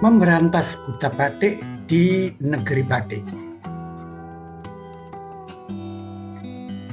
Memberantas buta batik di negeri batik.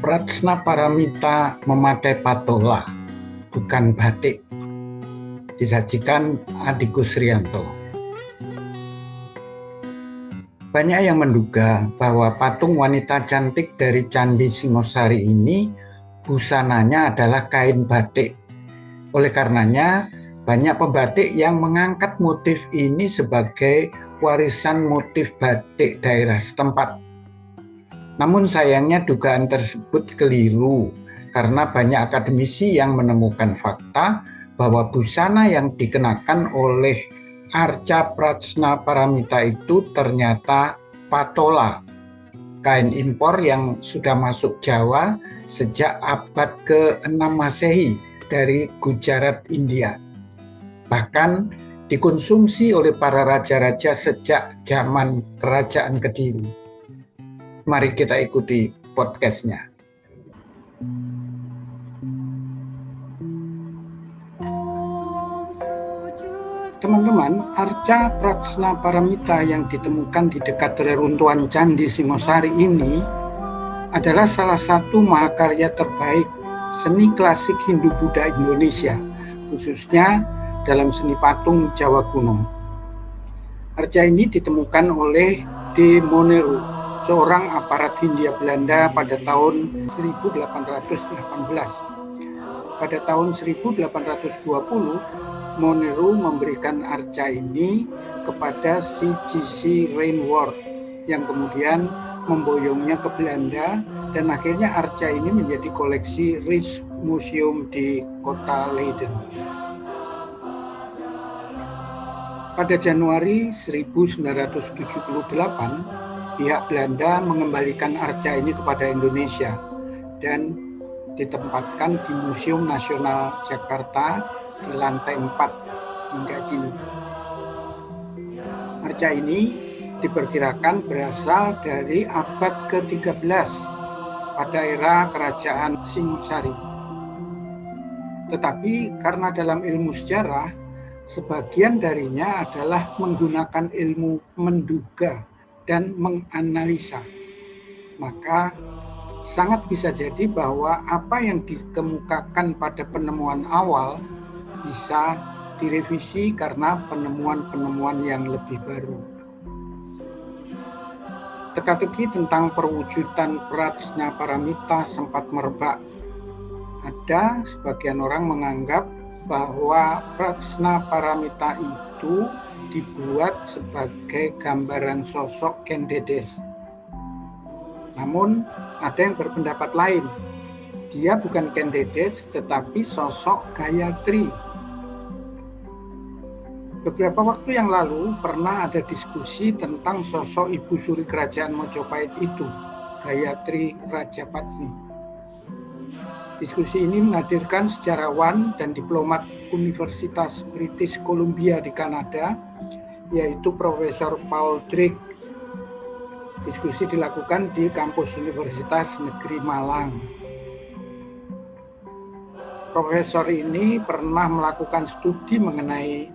Pratsna Paramita memakai patola, bukan batik. Disajikan Adi Kusrianto. Banyak yang menduga bahwa patung wanita cantik dari Candi Singosari ini busananya adalah kain batik. Oleh karenanya, banyak pembatik yang mengangkat motif ini sebagai warisan motif batik daerah setempat. Namun sayangnya dugaan tersebut keliru karena banyak akademisi yang menemukan fakta bahwa busana yang dikenakan oleh Arca Pratsna Paramita itu ternyata patola, kain impor yang sudah masuk Jawa sejak abad ke-6 Masehi dari Gujarat, India. Bahkan dikonsumsi oleh para raja-raja sejak zaman Kerajaan Kediri. Mari kita ikuti podcastnya. Teman-teman, Arca Pratsna Paramita yang ditemukan di dekat reruntuhan Candi Singosari ini adalah salah satu mahakarya terbaik seni klasik Hindu-Buddha Indonesia, khususnya dalam seni patung Jawa kuno. Arca ini ditemukan oleh De Moneru, seorang aparat Hindia Belanda pada tahun 1818. Pada tahun 1820, Moneru memberikan arca ini kepada si G.C. Rainworth yang kemudian memboyongnya ke Belanda, dan akhirnya arca ini menjadi koleksi Rijksmuseum di kota Leiden. Pada Januari 1978, pihak Belanda mengembalikan arca ini kepada Indonesia dan ditempatkan di Museum Nasional Jakarta di lantai 4 hingga kini. Arca ini diperkirakan berasal dari abad ke-13 pada era Kerajaan Singosari. Tetapi karena dalam ilmu sejarah, sebagian darinya adalah menggunakan ilmu menduga dan menganalisa, maka sangat bisa jadi bahwa apa yang dikemukakan pada penemuan awal bisa direvisi karena penemuan-penemuan yang lebih baru. Teka-teki tentang perwujudan Pratsna Paramita sempat merebak. Ada sebagian orang menganggap bahwa Pratsna Paramita itu dibuat sebagai gambaran sosok Ken Dedes. Namun ada yang berpendapat lain. Dia bukan Ken Dedes tetapi sosok Gayatri. Beberapa waktu yang lalu pernah ada diskusi tentang sosok ibu suri kerajaan Mojopahit itu, Gayatri Rajapatni. Diskusi ini menghadirkan sejarawan dan diplomat Universitas British Columbia di Kanada, yaitu Profesor Paul Drake. Diskusi dilakukan di kampus Universitas Negeri Malang. Profesor ini pernah melakukan studi mengenai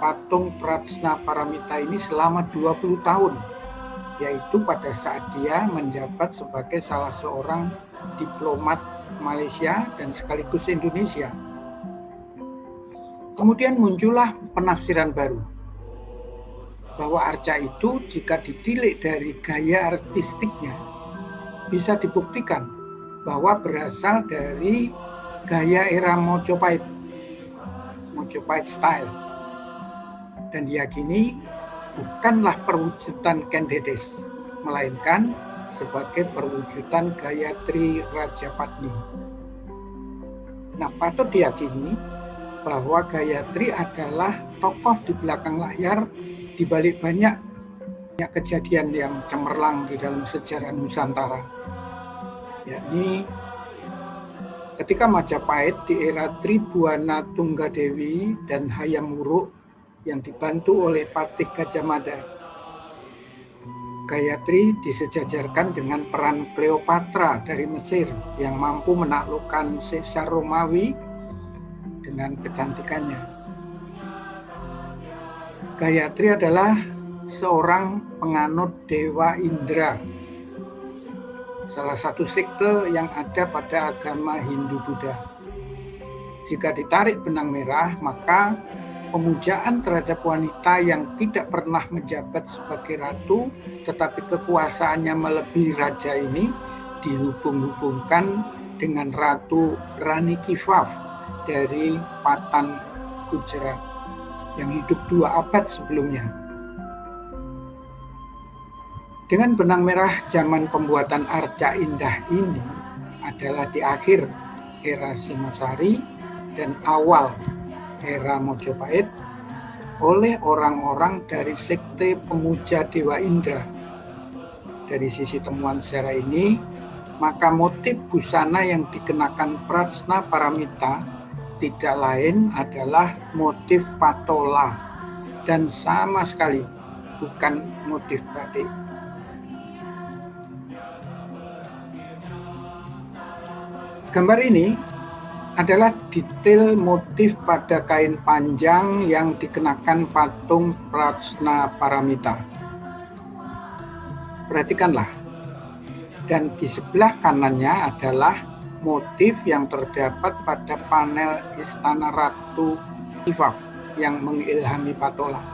patung Pratsna Paramita ini selama 20 tahun, yaitu pada saat dia menjabat sebagai salah seorang diplomat Malaysia dan sekaligus Indonesia. Kemudian muncullah penafsiran baru bahwa arca itu jika ditilik dari gaya artistiknya bisa dibuktikan bahwa berasal dari gaya era Mojopahit style, dan diyakini bukanlah perwujudan Ken Dedes, melainkan sebagai perwujudan Gayatri Rajapatni. Nah, patut diyakini bahwa Gayatri adalah tokoh di belakang layar di balik banyak kejadian yang cemerlang di dalam sejarah Nusantara. Yakni ketika Majapahit di era Tribuana Tunggadewi dan Hayam Wuruk yang dibantu oleh Patih Gajah Mada, Gayatri disejajarkan dengan peran Cleopatra dari Mesir yang mampu menaklukkan Caesar Romawi dengan kecantikannya. Gayatri adalah seorang penganut Dewa Indra, salah satu sekte yang ada pada agama Hindu-Buddha. Jika ditarik benang merah, maka pemujaan terhadap wanita yang tidak pernah menjabat sebagai ratu, tetapi kekuasaannya melebihi raja ini dihubung-hubungkan dengan Ratu Rani Kifaf dari Patan, Gujarat, yang hidup 2 abad sebelumnya. Dengan benang merah zaman pembuatan arca indah ini adalah di akhir era Singosari dan awal era Mojopahit oleh orang-orang dari sekte pemuja Dewa Indra. Dari sisi temuan sejarah ini, maka motif busana yang dikenakan Prajna Paramita tidak lain adalah motif patola dan sama sekali bukan motif batik. Gambar ini adalah detail motif pada kain panjang yang dikenakan patung Prajna Paramita. Perhatikanlah, dan di sebelah kanannya adalah motif yang terdapat pada panel istana Ratu Kifaf yang mengilhami patola.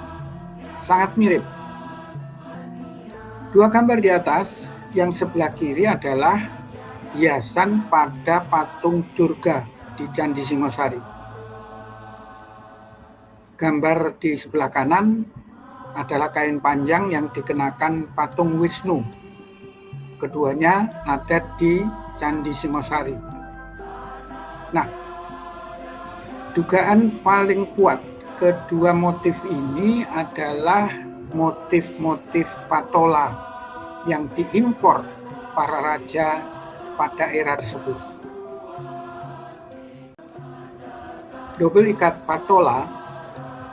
Sangat mirip. 2 gambar di atas, yang sebelah kiri adalah hiasan pada patung Durga di Candi Singosari. Gambar di sebelah kanan adalah kain panjang yang dikenakan patung Wisnu. Keduanya ada di Candi Singosari. Nah, dugaan paling kuat kedua motif ini adalah motif-motif patola yang diimpor para raja pada era tersebut. Double ikat patola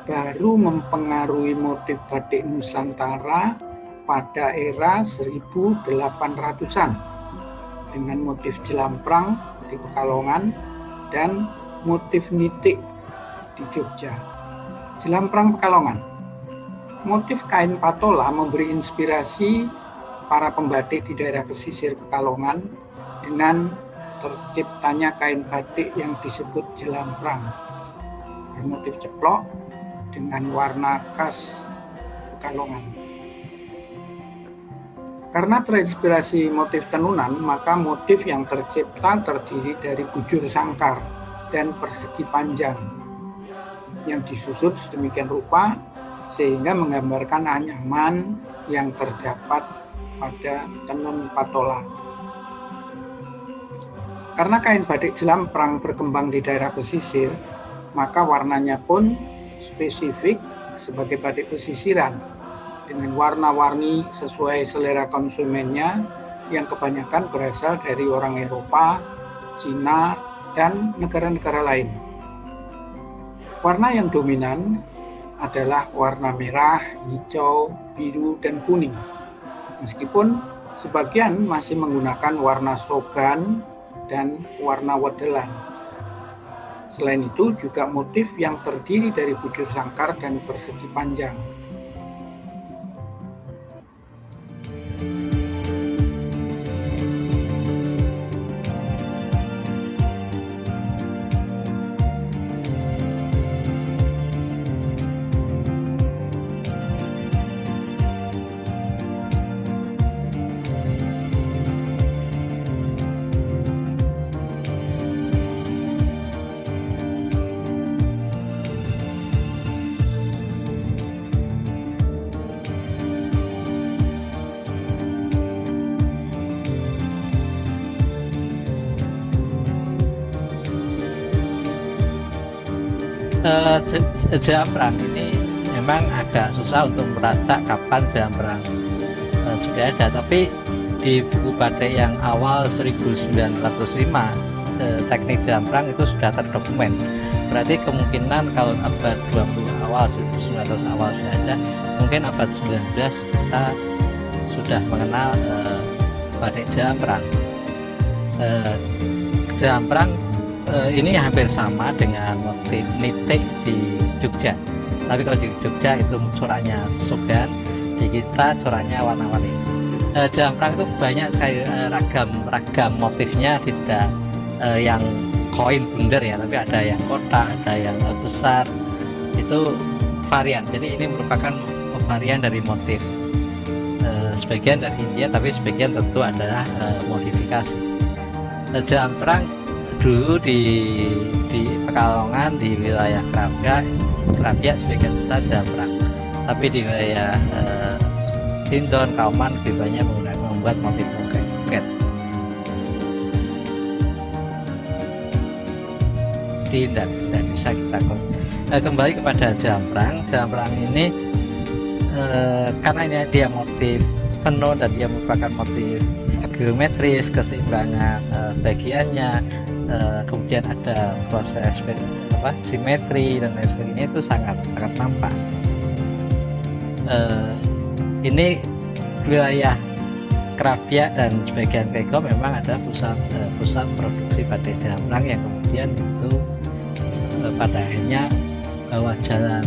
baru mempengaruhi motif batik Nusantara pada era 1800-an dengan motif jelamprang di Pekalongan dan motif nitik di Jogja. Jelamprang Pekalongan. Motif kain patola memberi inspirasi para pembatik di daerah pesisir Pekalongan dengan terciptanya kain batik yang disebut jelamprang, bermotif ceplok dengan warna khas Pekalongan. Karena terinspirasi motif tenunan, maka motif yang tercipta terdiri dari bujur sangkar dan persegi panjang yang disusun sedemikian rupa sehingga menggambarkan anyaman yang terdapat pada tenun patola. Karena kain batik jelamprang berkembang di daerah pesisir, maka warnanya pun spesifik sebagai batik pesisiran dengan warna-warni sesuai selera konsumennya yang kebanyakan berasal dari orang Eropa, Cina, dan negara-negara lain. Warna yang dominan adalah warna merah, hijau, biru, dan kuning. Meskipun sebagian masih menggunakan warna sogan dan warna wadelan. Selain itu juga motif yang terdiri dari bujur sangkar dan persegi panjang. Jelamprang ini memang agak susah untuk melacak kapan jelamprang sudah ada, tapi di buku batik yang awal 1905 teknik jelamprang itu sudah terdokumen. Berarti kemungkinan kalau abad 20 awal 1900 awal sudah ada, mungkin abad 19 kita sudah mengenal batik jelamprang. Jelamprang ini hampir sama dengan motif nitik di Jogja. Tapi kalau di Jogja itu coraknya Sogan, di kita coraknya warna-warni. Jamprang itu banyak sekali ragam motifnya, tidak yang koin bundar ya, tapi ada yang kotak, ada yang besar, itu varian. Jadi ini merupakan varian dari motif, sebagian dari India, tapi sebagian tentu adalah modifikasi. Jamprang dulu di Pekalongan, di wilayah Krapyak sebagian besar jamprang, tapi di wilayah Sindon, Kauman lebih banyak membuat motif buket. Tidak bisa kita kembali kepada jamprang. Jamprang ini karena ini dia motif tenun dan dia merupakan motif geometris, keseimbangan bagiannya, kemudian ada proses simetri dan lain sebagainya, itu sangat nampak. Ini wilayah Krapyak dan sebagian Peko memang ada pusat produksi batik jamprang yang kemudian itu pada akhirnya bahwa jalan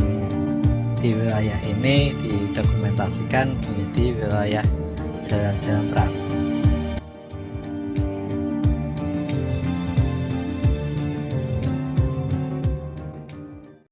di wilayah ini didokumentasikan menjadi wilayah jalan jamprang.